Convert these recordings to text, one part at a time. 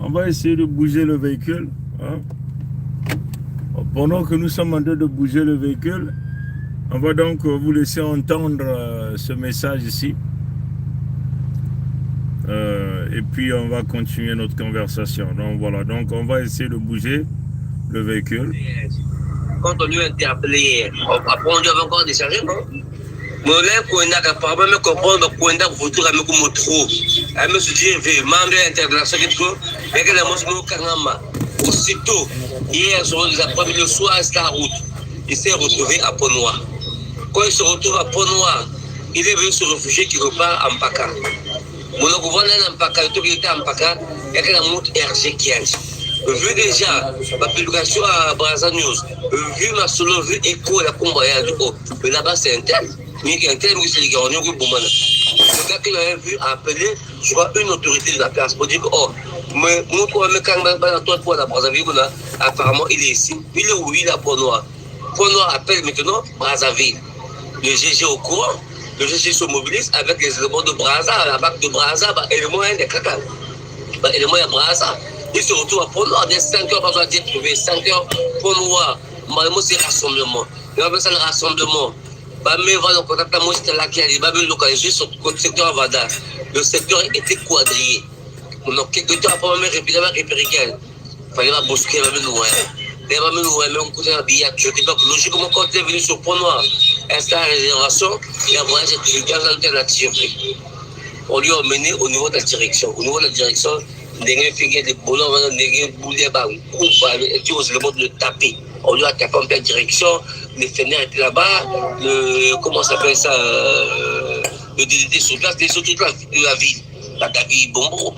On va essayer de bouger le véhicule. Hein. Pendant que nous sommes en train de bouger le véhicule, on va donc vous laisser entendre ce message ici. Et puis on va continuer notre conversation. Donc voilà, donc on va essayer de bouger le véhicule. Quand on lui a interpellé, après on lui avait encore déchargé, non? Moi, là, quand on a capable de comprendre qu'on a voté à me comme trop, à me se dire, membre intégration, mais que la mosquée Kangama, aussitôt, hier, ils ont pris le soir à la route, il s'est retrouvé à Pont-Noir. Quand il se retrouve à Pont-Noir, il est venu se réfugier quelque part en Paka. Mon gouvernement en Paka, tout qui était en Paka, il y a que la montre RG qui a. Vu déjà ma publication à Brazza News, vu ma solo, vu écho la combat du haut, mais là-bas c'est un tel. Mais qui est un tel, c'est les gars, on est au Boumana. Le gars qui l'avait vu appeler, je vois une autorité de la place pour dire que, oh, mais moi, quand même, quand toi, pour la Brazzaville, apparemment, il est ici. Il est où il est à Pont-Noir. Pont-Noir appelle maintenant Brazzaville. Le GG au courant, le GG se mobilise avec les éléments de Brazza, la BAC de Brazza, éléments de Kaka, éléments de Brazza. Il se retrouve à Pont-Noir, dès 5 heures, quand on a dit trouvé 5 heures, Pont-Noir, malheureusement, c'est rassemblement. Il y a ça le rassemblement. Mais voilà, quand on a là qui a localisé sur le secteur Avada, le secteur était quadrillé. Donc, quelques temps après, même républicaine, il fallait pas bousquer, même loin. Les mamans nous même côté un billet. Donc, logiquement, quand tu es venu sur Pont-Noir, installer la réservation, il y a voyage étudiant alternatif. On lui a emmené au niveau de la direction. Au niveau de la direction, les figures des boulons, les boulets, et tu oses le mot de le taper. On lui a tapé en pleine direction, les fenêtres étaient là-bas, comment ça s'appelle ça, le DDT sur place, les autres de la ville. La David Bombo,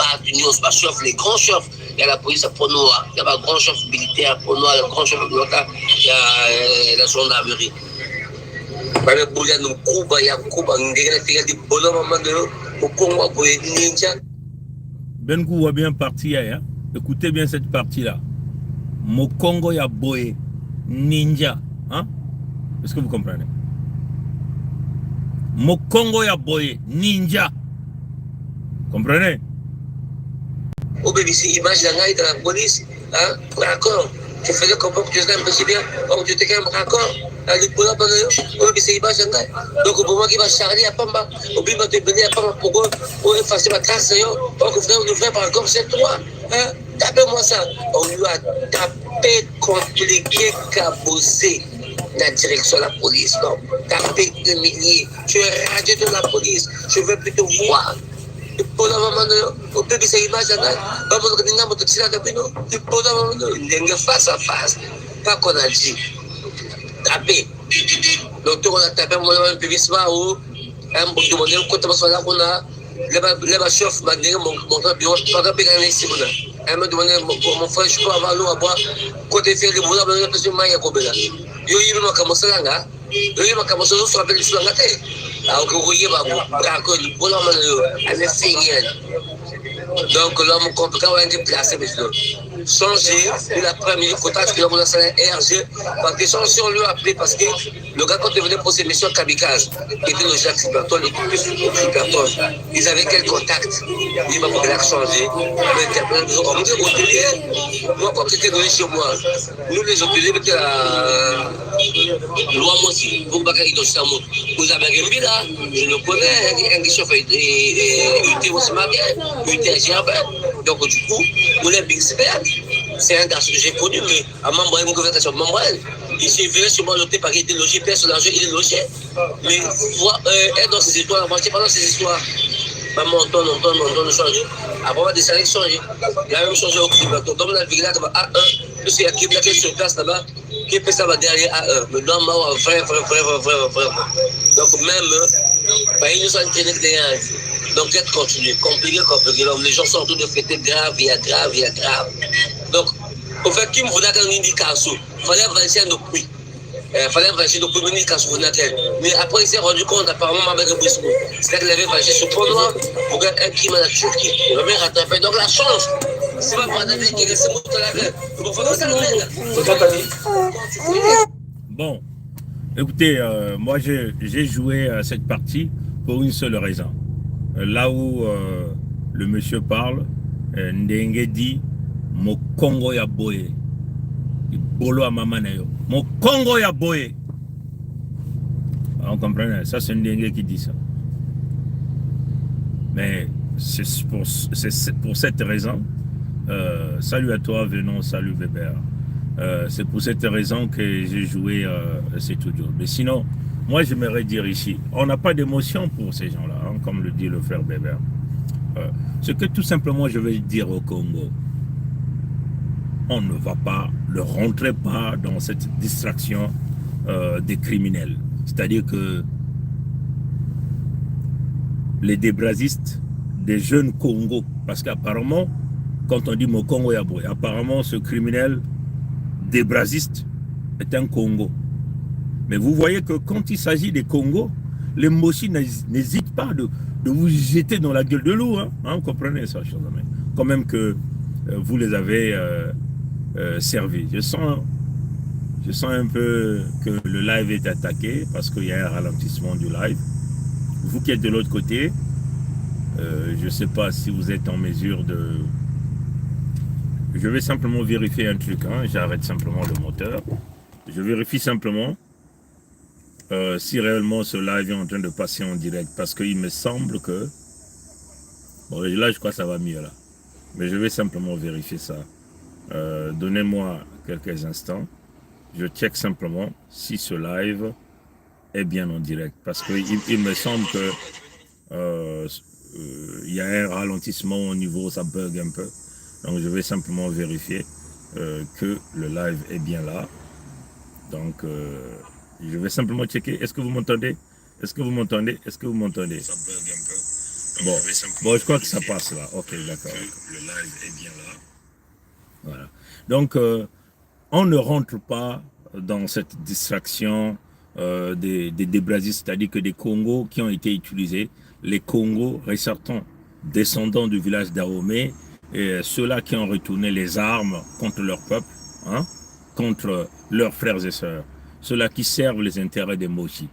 les grands chefs, il y a la police à Pont-Noir, il y a le grand chef militaire à Pont-Noir, le grand chef militaire, il y a la gendarmerie. Il y a Boulia, il y a Kuba, il y a des bonhommes au Congo, pour les ninjas. Benkou va bien partir, hein? Écoutez bien cette partie-là. Mokongo ya boye ninja, hein? Est-ce que vous comprenez? Mokongo ya boye ninja. Comprenez? Au bébé, c'est l'image de la police, hein? D'accord. Tu faisais comprendre que tu étais un peu si bien. Oh, tu étais quand même d'accord. Au bébé, c'est l'image de la. Donc, pour moi qui va charler à Pamba, au bébé, tu es venu à Pamba pour effacer ma trace. Oh, que vous frère par encore, c'est toi. Hein? Tapez-moi ça. On lui a tapé, compliqué, cabossé la direction de la police. Non, tapé, humilié. Tu es radié de la police. Je veux plus te voir. Pour la maman, au bébé, c'est l'image de la. Maman, on a dit, pour la maman, il face à face. Pas qu'on a dit. Tapé. Donc, on a tapé, moi, un bébé, c'est pas où. Un bout de modèle, quand on a qu'on a. Les chefs m'ont dit, mon frère, je ne peux pas gagner ici. Elle m'a demandé, mon frère, je peux avoir l'eau à boire. Côté fait le boulot, je ne peux pas gagner. Il m'a commencé là. Il m'a commencé à se rappeler du soir. Alors que vous voyez, le boulot, elle est finie. Donc, l'homme compliqué, on a été placé, monsieur. Changer, il a pris un mini-cotage, il a voulu installer un RG. Parce que changer, on lui a appelé parce que le gars, quand il venait pour ses missions kamikaze, qui était le Jacques Cyberton, l'équipe de Cyberton, ils avaient quel contact? Il m'a voulu changer. On me dit, hôtelier, moi, quand j'étais donné chez moi, nous, les hôteliers, mettaient la loi, moi aussi, pour que vous avez un gars là, je le connais, un chef il était aussi marié, il était donc du coup, on est big expert. C'est un garçon que j'ai connu, mais à membre une conversation membre, il s'est venu sur moi l'hôtel parce qu'il était logé, personnage, il est logé. Mais être dans ces histoires, marcher pendant ces histoires. Maman, on tourne, change. Après, on va descendre, changer. Il a même changé au climat. Donc, dans la village, A1, parce qu'il y a qui est sur place là-bas, qui peut ça va derrière A1. Mais dans ma vrai. Donc, même, ils nous ont entraîné derrière. Donc, être continue, compliqué. Donc, les gens sont en train de fêter grave. Donc, au fait, qui me voulait qu'un indication, il fallait avancer un prix. Il fallait avancer de communication. Mais après, il s'est rendu compte, apparemment, avec un brisco. C'est qu'il avait avancé sur Pont-Noir pour un crime à la Turquie. Il avait rattrapé. Donc, la chance, c'est pas pour David qui reste mort à la gueule. Bon, écoutez, moi, j'ai joué à cette partie pour une seule raison. Là où le monsieur parle, ndenge dit mokongo ya boye bolo à maman na yo mokongo ya boye. On comprend ça, c'est ndenge qui dit ça. Mais c'est pour cette raison, salut à toi Venon, salut Weber. C'est pour cette raison que j'ai joué cet audio. Mais sinon, moi j'aimerais dire ici, on n'a pas d'émotion pour ces gens-là, hein, comme le dit le frère Weber. Ce que tout simplement je vais dire au Congo, on ne va pas, ne rentrez pas dans cette distraction des criminels. C'est-à-dire que les débrasistes des jeunes Congo, parce qu'apparemment, quand on dit mon Congo Yaboy, apparemment ce criminel débrasiste est un Congo. Mais vous voyez que quand il s'agit des Congos, les Moshi n'hésitent pas de vous jeter dans la gueule de l'eau. Hein, vous comprenez ça, chers amis. Quand même que vous les avez servis. Je sens un peu que le live est attaqué parce qu'il y a un ralentissement du live. Vous qui êtes de l'autre côté, je ne sais pas si vous êtes en mesure de... Je vais simplement vérifier un truc. Hein. J'arrête simplement le moteur. Je vérifie simplement si réellement ce live est en train de passer en direct. Parce qu'il me semble que... Bon, là, je crois que ça va mieux là. Mais je vais simplement vérifier ça. Donnez-moi quelques instants. Je check simplement si ce live est bien en direct. Parce qu'il me semble que il y a un ralentissement au niveau, ça bug un peu. Donc je vais simplement vérifier que le live est bien là. Donc je vais simplement checker. Est-ce que vous m'entendez? Est-ce que vous m'entendez? Est-ce que vous m'entendez? Ça bug un peu. Bon, je crois que ça passe là. Ok, d'accord. Le live est bien là. Voilà. Donc on ne rentre pas dans cette distraction des débrasistes, c'est-à-dire que des Congos qui ont été utilisés, les Congos ressortants, descendants du village d'Ahomey, et ceux-là qui ont retourné les armes contre leur peuple, hein, contre leurs frères et sœurs, ceux-là qui servent les intérêts des Moshi,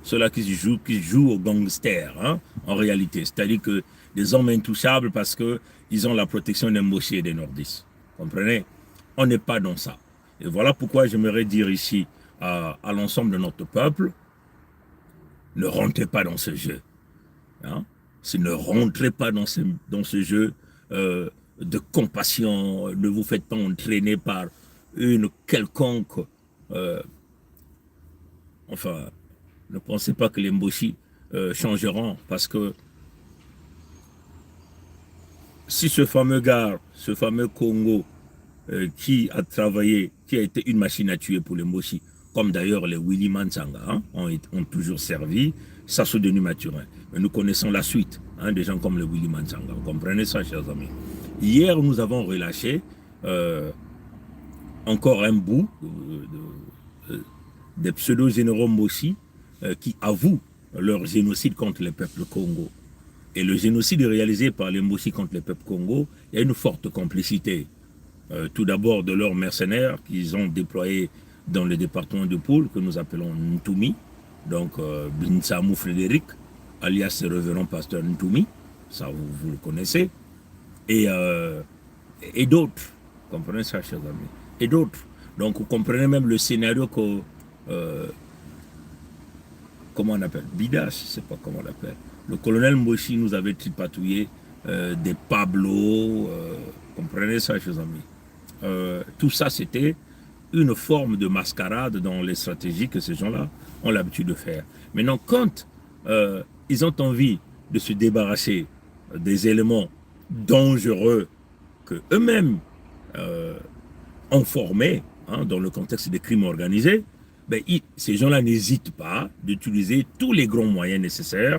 ceux-là qui jouent aux gangsters, hein, en réalité, c'est-à-dire que des hommes intouchables parce qu'ils ont la protection des Moshi et des Nordistes. Comprenez? On n'est pas dans ça. Et voilà pourquoi j'aimerais dire ici à l'ensemble de notre peuple, ne rentrez pas dans ce jeu. Hein? Ne rentrez pas dans ce jeu de compassion, ne vous faites pas entraîner par une quelconque... enfin, ne pensez pas que les Mboshi changeront, parce que si ce fameux gars, ce fameux Congo, qui a travaillé, qui a été une machine à tuer pour les Mboshi, comme d'ailleurs les Willy Manzanga, hein, ont toujours servi, Sassou Denis Mathurin. Mais nous connaissons la suite, hein, des gens comme les Willy Manzanga. Vous comprenez ça, chers amis? Hier, nous avons relâché encore un bout des pseudo-généraux Mboshi qui avouent leur génocide contre les peuples Congo. Et le génocide réalisé par les Mboshi contre les peuples Congo, il y a une forte complicité. Tout d'abord de leurs mercenaires qu'ils ont déployés dans le département de Poul, que nous appelons Ntumi, donc Binsamou Frédéric, alias le révérend pasteur Ntumi, ça vous le connaissez, et d'autres, comprenez ça, chers amis, et d'autres. Donc vous comprenez même le scénario que, comment on appelle, Bidache, je ne sais pas comment on l'appelle. Le colonel Moshi nous avait tripatouillé des Pablo, comprenez ça, chers amis. Tout ça, c'était une forme de mascarade dans les stratégies que ces gens-là ont l'habitude de faire. Maintenant, quand ils ont envie de se débarrasser des éléments dangereux que eux-mêmes ont formés, hein, dans le contexte des crimes organisés, ben, ces gens-là n'hésitent pas d'utiliser tous les grands moyens nécessaires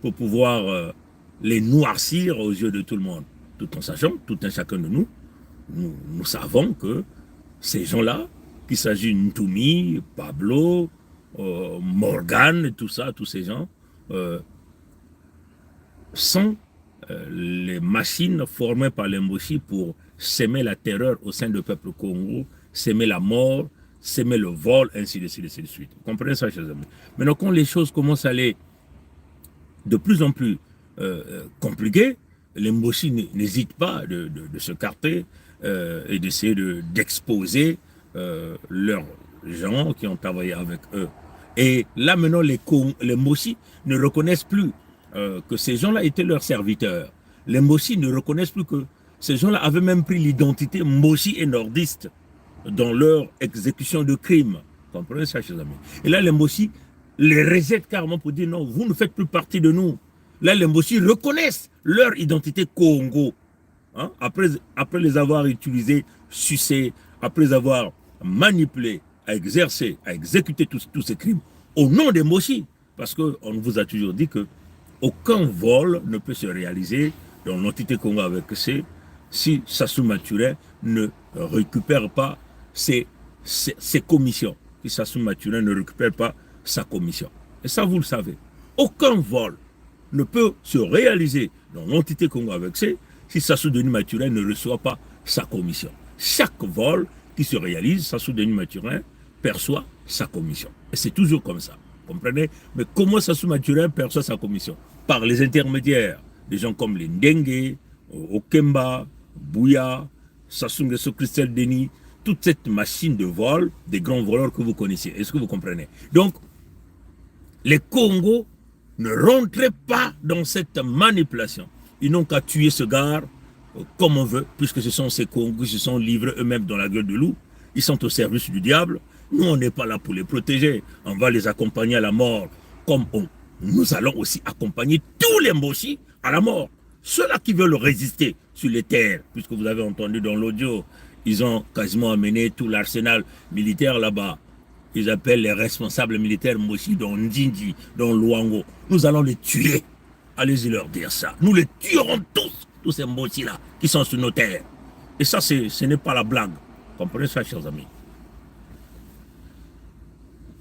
pour pouvoir les noircir aux yeux de tout le monde. Tout en sachant, tout un chacun de nous, nous savons que ces gens-là, qu'il s'agit de Ntumi, Pablo, Morgan, tout ça, tous ces gens, sont les machines formées par les Mboshi pour s'aimer la terreur au sein du peuple Congo, s'aimer la mort, s'aimer le vol, ainsi de suite, ainsi de suite. Vous comprenez ça, chers amis? Maintenant, quand les choses commencent à aller de plus en plus compliquées, les Mbossi n'hésitent pas de se carter et d'essayer d'exposer leurs gens qui ont travaillé avec eux. Et là maintenant, les Mbossi ne reconnaissent plus que ces gens-là étaient leurs serviteurs. Les Mbossi ne reconnaissent plus que ces gens-là avaient même pris l'identité Mbossi et nordiste dans leur exécution de crimes. Vous comprenez ça, chers amis? Et là, les Mbossi les rejettent carrément pour dire non, vous ne faites plus partie de nous. Là, les Mbossi reconnaissent leur identité Congo. Hein? Après les avoir utilisés, sucés, après les avoir manipulés, à exercer, à exécuter tous ces crimes au nom des Mbossi. Parce qu'on vous a toujours dit que aucun vol ne peut se réaliser dans l'entité Congo avec C si Sassou Maturin ne récupère pas ses commissions. Si Sassou Maturin ne récupère pas sa commission. Et ça, vous le savez. Aucun vol ne peut se réaliser dans l'entité Congo avec C si Sassou Denis Maturin ne reçoit pas sa commission. Chaque vol qui se réalise, Sassou Denis Maturin perçoit sa commission. Et c'est toujours comme ça. Comprenez? Mais comment Sassou Maturin perçoit sa commission? Par les intermédiaires, des gens comme les Ndengue, Okemba, Bouya, Sassou Nguesso, Christelle Denis, toute cette machine de vol, des grands voleurs que vous connaissez. Est-ce que vous comprenez? Donc, les Congos ne rentraient pas dans cette manipulation. Ils n'ont qu'à tuer ce gars comme on veut, puisque ce sont ces Congos qui se sont livrés eux-mêmes dans la gueule de loup. Ils sont au service du diable. Nous, on n'est pas là pour les protéger. On va les accompagner à la mort, comme nous allons aussi accompagner tous les Mbossi à la mort. Ceux-là qui veulent résister sur les terres, puisque vous avez entendu dans l'audio, ils ont quasiment amené tout l'arsenal militaire là-bas. Ils appellent les responsables militaires Mbossi dans Ndindi, dans Luango. Nous allons les tuer. Allez-y leur dire ça. Nous les tuerons tous ces Mbossi-là qui sont sur nos terres. Et ça, ce n'est pas la blague. Comprenez ça, chers amis.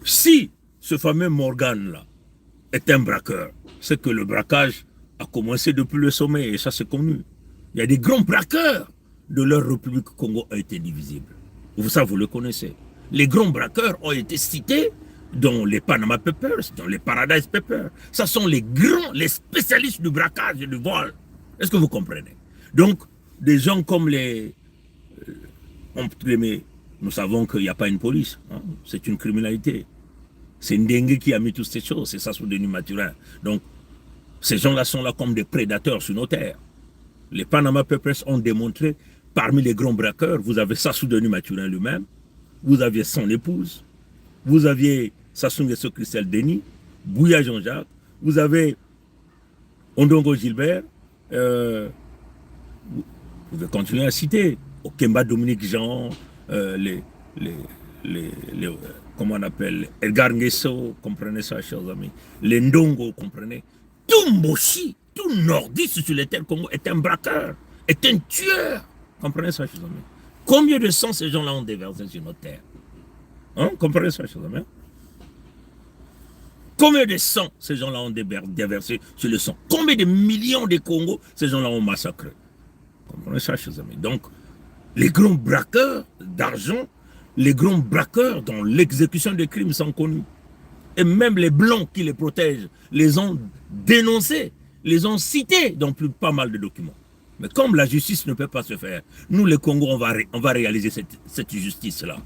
Si ce fameux Morgan-là est un braqueur, c'est que le braquage a commencé depuis le sommet, et ça c'est connu. Il y a des grands braqueurs de leur République Congo ont été divisibles. Ça, vous le connaissez. Les grands braqueurs ont été cités dans les Panama Papers, dans les Paradise Papers. Ça sont les grands, les spécialistes du braquage et du vol. Est-ce que vous comprenez? Donc, des gens comme nous savons qu'il n'y a pas une police. Hein? C'est une criminalité. C'est Ndengue qui a mis toutes ces choses. C'est Sassou Denis Maturin. Donc, ces gens-là sont là comme des prédateurs sur nos terres. Les Panama Papers ont démontré, parmi les grands braqueurs, vous avez Sassou Denis Maturin lui-même, vous aviez son épouse, vous aviez Sassou Nguesso Christelle Denis, Bouya Jean-Jacques, vous avez Ondongo Gilbert, vous pouvez continuer à citer, Okemba Dominique Jean, comment on appelle, Edgar Nguesso, comprenez ça, chers amis, les Ndongo, comprenez, tout Mbossi, tout nordiste sur les terres Congo est un braqueur, est un tueur, comprenez ça, chers amis. Combien de sang ces gens-là ont déversé sur notre terre? Hein? Comprenez ça, chers amis. Combien de sang ces gens-là ont déversé sur le sang? Combien de millions de Congos ces gens-là ont massacré? Comprenez ça, chers amis. Donc, les grands braqueurs d'argent, les grands braqueurs dans l'exécution des crimes sont connus. Et même les Blancs qui les protègent les ont dénoncés, les ont cités dans pas mal de documents. Mais comme la justice ne peut pas se faire, nous les Congos, on va réaliser cette justice-là.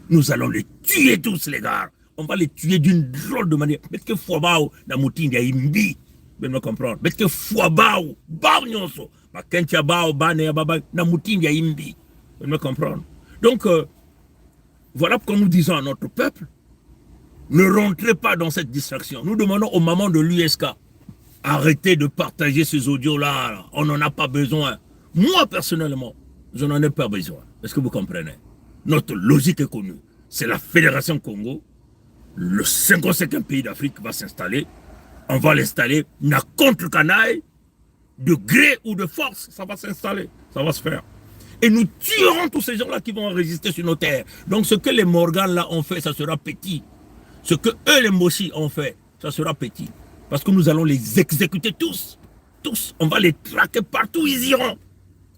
Nous allons les tuer tous, les gars. On va les tuer d'une drôle de manière. Mais que Fouabao, na Moutinga Imbi. Vous me comprendre. Mais que Fouabao, Bao Nyonso. Ma Kentia Bao, Bane Baba, na Moutinga Imbi. Vous me comprendre. Donc, voilà pourquoi nous disons à notre peuple, ne rentrez pas dans cette distraction. Nous demandons aux mamans de l'USK, arrêtez de partager ces audios-là. On n'en a pas besoin. Moi, personnellement, je n'en ai pas besoin. Est-ce que vous comprenez? Notre logique est connue. C'est la Fédération Congo. Le 55e pays d'Afrique va s'installer. On va l'installer. Na contre canaille, de gré ou de force, ça va s'installer. Ça va se faire. Et nous tuerons tous ces gens-là qui vont résister sur nos terres. Donc ce que les Morgan là ont fait, ça sera petit. Ce que eux, les Mbossi, ont fait, ça sera petit. Parce que nous allons les exécuter tous. Tous. On va les traquer partout où ils iront.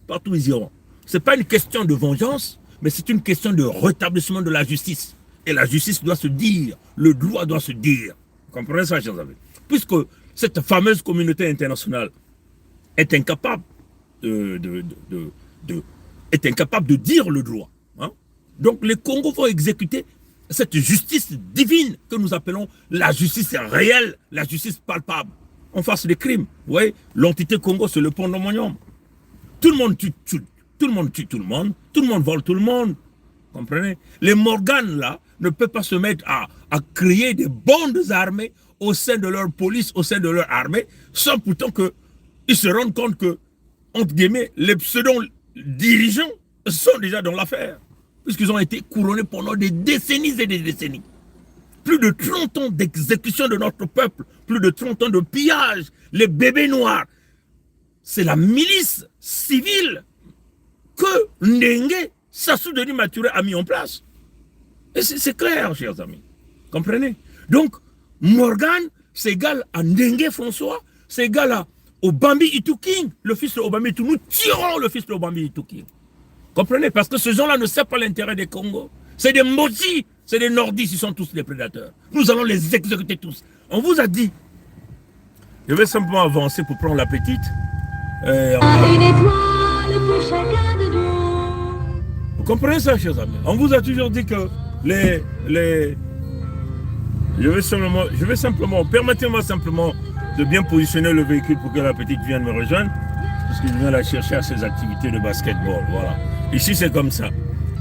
Partout où ils iront. Ce n'est pas une question de vengeance, mais c'est une question de rétablissement de la justice. Et la justice doit se dire. Le droit doit se dire. Vous comprenez ça, chers amis? Puisque cette fameuse communauté internationale est incapable est incapable de dire le droit. Hein? Donc les Congos vont exécuter cette justice divine que nous appelons la justice réelle, la justice palpable, en face des crimes. Vous voyez, l'entité Congo, c'est le pandemonium. Tout le monde tue tout le monde, tout le monde vole tout le monde. Comprenez? Les Morganes, là, ne peuvent pas se mettre à créer des bandes armées au sein de leur police, au sein de leur armée, sans pourtant qu'ils se rendent compte que, entre guillemets, les pseudo-dirigeants sont déjà dans l'affaire, puisqu'ils ont été couronnés pendant des décennies et des décennies. Plus de 30 ans d'exécution de notre peuple, plus de 30 ans de pillage, les bébés noirs. C'est la milice civile que Ndenge, Sassou Denis Maturé a mis en place. Et c'est clair, chers amis. Comprenez? Donc, Morgan, c'est égal à Ndenge François, c'est égal à Obambi Ituking, le fils de Obambi Ituking. Nous tirons le fils de Obambi Ituking. Comprenez? Parce que ces gens-là ne savent pas l'intérêt des Congo. C'est des Moti, c'est des Nordistes, ils sont tous des prédateurs. Nous allons les exécuter tous. On vous a dit. Je vais simplement avancer pour prendre la petite. Une étoile pour chacun de nous. Vous comprenez ça, chers amis? On vous a toujours dit que je vais simplement, permettez-moi simplement de bien positionner le véhicule pour que la petite vienne me rejoindre, parce que je viens la chercher à ses activités de basketball. Voilà. Ici, c'est comme ça.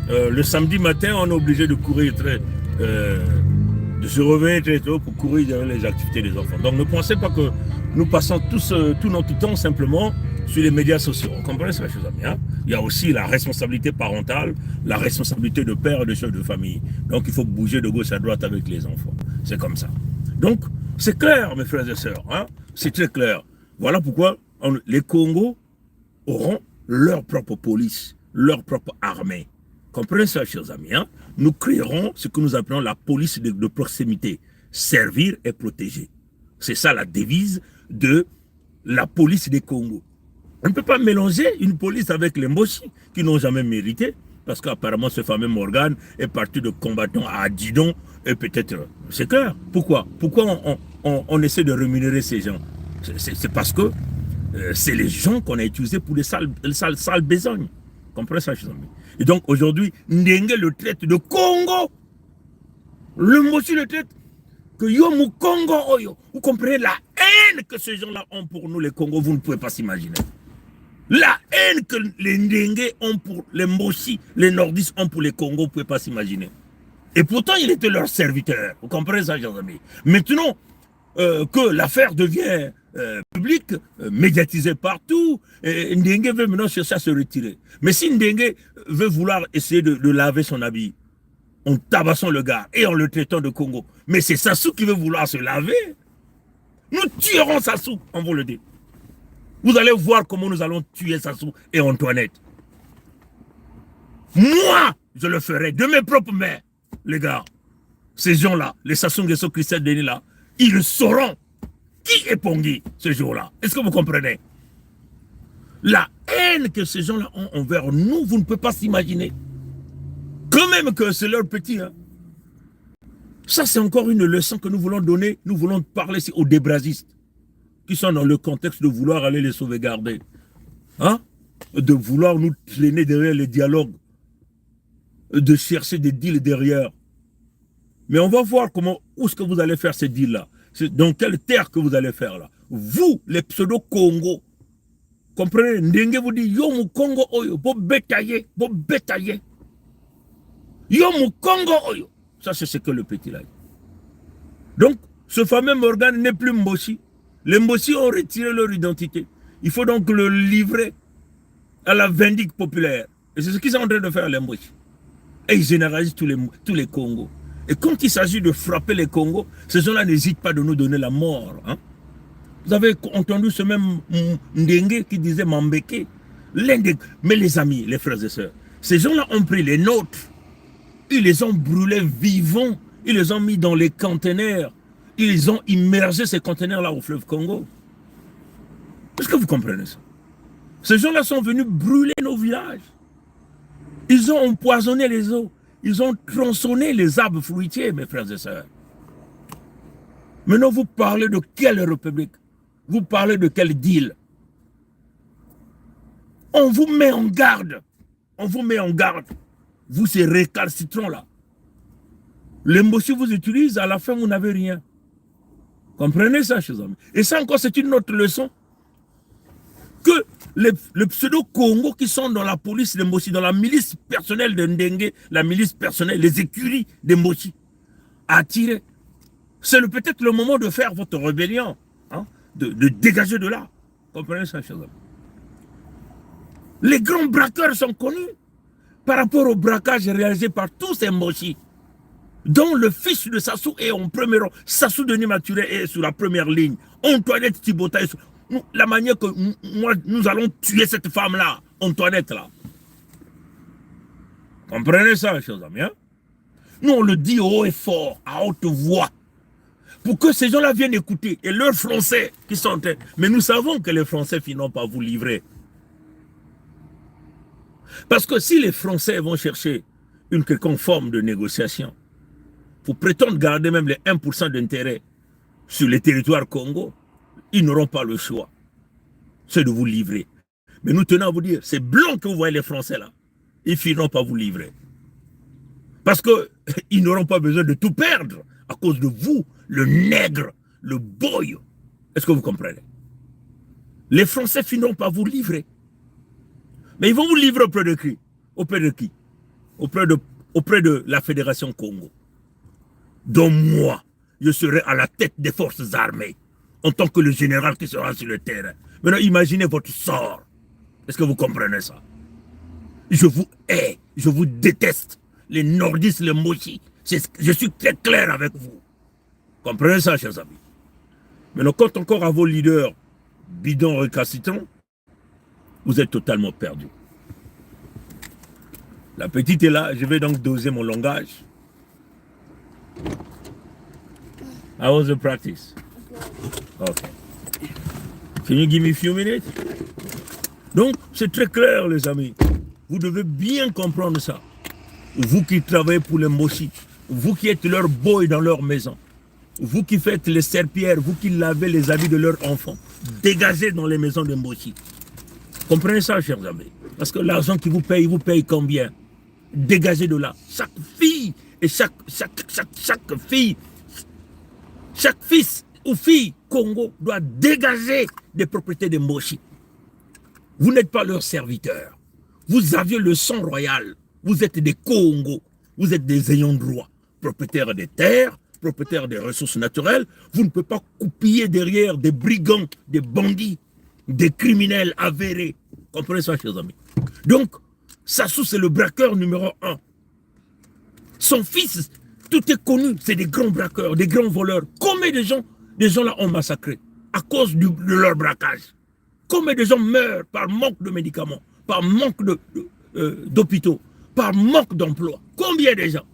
Le samedi matin, on est obligé de courir de se réveiller très tôt pour courir derrière les activités des enfants. Donc ne pensez pas que nous passons tout notre temps simplement sur les médias sociaux. Vous comprenez ça, chers amis, hein? Il y a aussi la responsabilité parentale, la responsabilité de père et de chef de famille. Donc il faut bouger de gauche à droite avec les enfants. C'est comme ça. Donc c'est clair, mes frères et sœurs, hein? C'est très clair. Voilà pourquoi les Congos auront leur propre police, leur propre armée. Comprenez ça, chers amis, hein? Nous créerons ce que nous appelons la police de proximité. Servir et protéger. C'est ça la devise de la police des Congos. On ne peut pas mélanger une police avec les Mboshi qui n'ont jamais mérité, parce qu'apparemment ce fameux Morgan est parti de combattant à Didon, et peut-être, c'est clair. Pourquoi on essaie de rémunérer ces gens? C'est parce que c'est les gens qu'on a utilisés pour les sales besognes. Comprenez ça, chers amis? Et donc aujourd'hui, Ndenge le traite de Congo. Le Mboshi le traite que Yomu Congo Oyo. Vous comprenez la haine que ces gens-là ont pour nous, les Congos, vous ne pouvez pas s'imaginer. La haine que les Ndenge ont pour les Mboshi, les Nordistes ont pour les Congos, vous ne pouvez pas s'imaginer. Et pourtant, il était leur serviteur. Vous comprenez ça, chers amis? Maintenant que l'affaire devient publique, médiatisée partout, Ndenge veut maintenant chercher à se retirer. Mais si Ndenge veut vouloir essayer de laver son habit, en tabassant le gars et en le traitant de Congo. Mais c'est Sassou qui veut vouloir se laver. Nous tuerons Sassou, on vous le dit. Vous allez voir comment nous allons tuer Sassou et Antoinette. Moi, je le ferai de mes propres mains, les gars. Ces gens-là, les Sassou Nguesso, Christelle Denis là, ils sauront qui est Pongui ce jour-là. Est-ce que vous comprenez? La haine que ces gens-là ont envers nous, vous ne pouvez pas s'imaginer. Quand même que c'est leur petit. Hein. Ça, c'est encore une leçon que nous voulons donner. Nous voulons parler aux débrasistes qui sont dans le contexte de vouloir aller les sauvegarder. Hein? De vouloir nous traîner derrière les dialogues. De chercher des deals derrière. Mais on va voir où est-ce que vous allez faire ces deals-là. Dans quelle terre que vous allez faire là. Vous, les pseudo-Congo. Comprenez? Ndenge vous dit, yo mu Congo oyo, bo bétailler. Yo mu Congo oyo. Ça, c'est ce que le petit là. Donc, ce fameux Morgan n'est plus Mboshi. Les Mboshi ont retiré leur identité. Il faut donc le livrer à la vindicte populaire. Et c'est ce qu'ils sont en train de faire, les Mboshi. Et ils généralisent tous les Congos. Et quand il s'agit de frapper les Congos, ces gens-là n'hésitent pas de nous donner la mort. Hein? Vous avez entendu ce même Ndenge qui disait Mambeke. Mais les amis, les frères et sœurs, ces gens-là ont pris les nôtres. Ils les ont brûlés vivants. Ils les ont mis dans les conteneurs. Ils ont immergé ces conteneurs-là au fleuve Congo. Est-ce que vous comprenez ça? Ces gens-là sont venus brûler nos villages. Ils ont empoisonné les eaux. Ils ont tronçonné les arbres fruitiers, mes frères et sœurs. Maintenant, vous parlez de quelle république? Vous parlez de quel deal? On vous met en garde. On vous met en garde. Vous, ces récalcitrants-là. Les Mbossi vous utilisent, à la fin, vous n'avez rien. Comprenez ça, chers amis. Et ça encore, c'est une autre leçon. Que les pseudo-Congo qui sont dans la police de Mbossi, dans la milice personnelle de Ndengue, la milice personnelle, les écuries de Mbossi, attirés. C'est peut-être le moment de faire votre rébellion, hein, de dégager de là. Comprenez ça, chers amis. Les grands braqueurs sont connus par rapport au braquage réalisé par tous ces Mbossi, dont le fils de Sassou est en premier rang. Sassou Denis Maturé est sur la première ligne. Antoinette Thibota est sur... La manière que nous allons tuer cette femme-là, Antoinette, là. Comprenez ça, chers amis, hein? Nous, on le dit haut et fort, à haute voix, pour que ces gens-là viennent écouter. Et leurs Français qui sont... Mais nous savons que les Français finiront par vous livrer. Parce que si les Français vont chercher une quelconque forme de négociation, pour prétendre garder même les 1% d'intérêt sur les territoires Congo, ils n'auront pas le choix. C'est de vous livrer. Mais nous tenons à vous dire, ces blancs que vous voyez les Français là, ils finiront par vous livrer. Parce qu'ils n'auront pas besoin de tout perdre à cause de vous, le nègre, le boy. Est-ce que vous comprenez? Les Français finiront par vous livrer. Mais ils vont vous livrer auprès de qui? Auprès de qui? Auprès de la Fédération Congo. Dont moi, je serai à la tête des forces armées, en tant que le général qui sera sur le terrain. Maintenant, imaginez votre sort. Est-ce que vous comprenez ça? Je vous hais, je vous déteste. Les nordistes, les Mbossi. Je suis très clair avec vous. Comprenez ça, chers amis? Maintenant, quant encore à vos leaders bidons récalcitrants, vous êtes totalement perdus. La petite est là, je vais donc doser mon langage. How was the practice? Okay. Can you give me a few minutes? Donc, c'est très clair, les amis. Vous devez bien comprendre ça. Vous qui travaillez pour les Mbossi, vous qui êtes leurs boys dans leur maison, vous qui faites les serpillères, vous qui lavez les habits de leurs enfants, dégagez dans les maisons des Mbossi. Comprenez ça, chers amis. Parce que l'argent qui vous paye combien? Dégagez de là. Chaque fille et chaque fille, chaque fils ou fille Congo doit dégager des propriétés de Mbossi. Vous n'êtes pas leur serviteur. Vous aviez le sang royal. Vous êtes des Congo. Vous êtes des ayants droit. Propriétaires des terres, propriétaires des ressources naturelles. Vous ne pouvez pas coupiller derrière des brigands, des bandits, des criminels avérés. Comprenez ça, chers amis. Donc, Sassou, c'est le braqueur numéro 1. Son fils, tout est connu, c'est des grands braqueurs, des grands voleurs. Combien de gens là ont massacré à cause de leur braquage? Combien de gens meurent par manque de médicaments, par manque d'hôpitaux, par manque d'emploi? Combien de gens?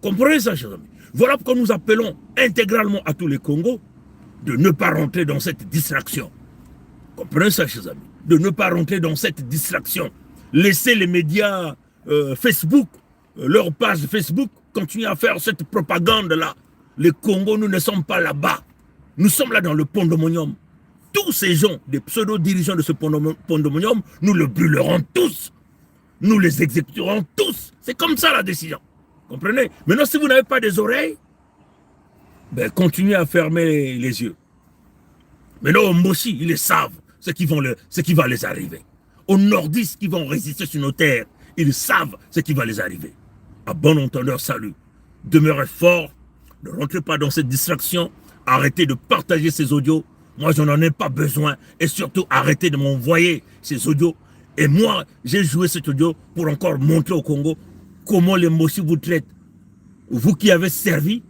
Comprenez ça, chers amis? Voilà pourquoi nous appelons intégralement à tous les Congos de ne pas rentrer dans cette distraction. Comprenez ça, chers amis? De ne pas rentrer dans cette distraction. Laissez les médias Facebook, leur page Facebook, continuer à faire cette propagande-là. Les Congos, nous ne sommes pas là-bas. Nous sommes là dans le pandémonium. Tous ces gens, des pseudo-dirigeants de ce pandémonium, nous le brûlerons tous. Nous les exécuterons tous. C'est comme ça la décision. Comprenez? Maintenant, si vous n'avez pas des oreilles, ben, continuez à fermer les yeux. Maintenant, aux Mbossi, ils le savent, ce qui va les arriver. Aux nordistes qui vont résister sur nos terres, ils savent ce qui va les arriver. À bon entendeur, salut. Demeurez fort, ne rentrez pas dans cette distraction, arrêtez de partager ces audios. Moi, je n'en ai pas besoin. Et surtout, arrêtez de m'envoyer ces audios. Et moi, j'ai joué cet audio pour encore montrer au Congo comment les Mbossi vous traitent. Vous qui avez servi,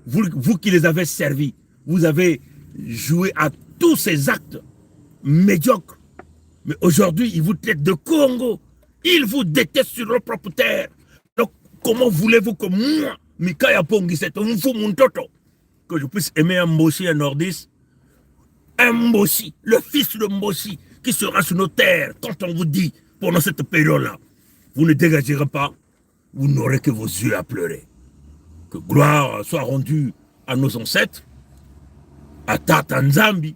vous qui les avez servis, vous avez joué à tous ces actes médiocres. Mais aujourd'hui, ils vous traitent de Congo. Ils vous détestent sur leur propre terre. Donc, comment voulez-vous que moi, Mikaya Pongiset, que je puisse aimer un Mbossi, un nordiste, un Mbossi, le fils de Mbossi, qui sera sur nos terres, quand on vous dit, pendant cette période-là, vous ne dégagerez pas, vous n'aurez que vos yeux à pleurer. Que gloire soit rendue à nos ancêtres, à Tata Nzambi,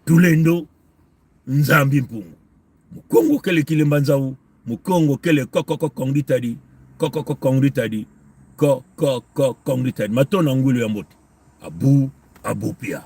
Tulendo, Nzambi Mpungu. Mukongo kele kilimbanzaou, Mukongo kele koko kongritadi, koko kongritadi, kongritadi. Maton angulu yambote. Abu pia.